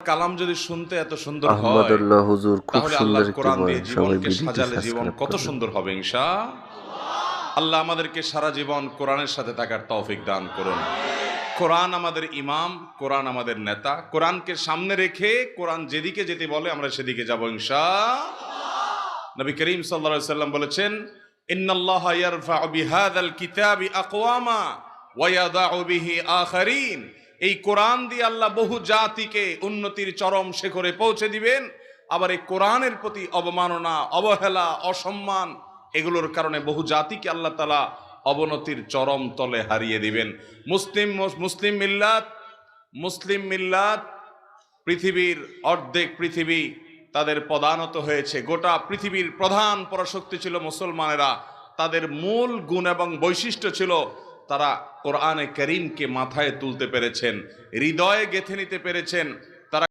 কালাম যদি শুনতে এত সুন্দর হয়, আহমদুল্লাহ হুজুর খুব তাহলে সুন্দর আল্লাহর একটি কোরআন দিয়ে বয়ান, সবাই জীবনকে ভিডিওটি সাজালে জীবন সাবস্ক্রাইব কত করবেন। সুন্দর হবে আল্লাহ আমাদেরকে সারা জীবন কোরআনের সাথে থাকার তৌফিক দান করুন। কোরআন আমাদের ইমাম, কোরআন আমাদের নেতা। কোরআনকে সামনে রেখে কোরআন যেদিকে যেতে বলে আমরা সেদিকে যাব নবী করিম সাল্লাল্লাহু আলাইহি সাল্লাম বলেছেন, ইন্নাল্লাহা ইয়ারফা'ু বিহাযাল কিতাবি আকওয়ামা ওয়া ইয়াদা'ু বিহি আখারিন। এই কোরআন দিয়ে আল্লাহ বহু জাতিকে উন্নতির চরম শিখরে পৌঁছে দিবেন। আবার এই কোরআনের প্রতি অবমাননা, অবহেলা, অসম্মান এগুলোর কারণে বহু জাতিকে আল্লাহ তাআলা অবনতির চরম তলে হারিয়ে দিবেন। মুসলিম মিল্লাত পৃথিবীর অর্ধেক পৃথিবী তাদের পদানত হয়েছে। গোটা পৃথিবীর প্রধান পরাশক্তি ছিল মুসলমানেরা। তাদের মূল গুণ এবং বৈশিষ্ট্য ছিল তারা কোরআনে কারীমকে মাথায় তুলতে পেরেছেন, হৃদয়ে গেঁথে নিতে পেরেছেন।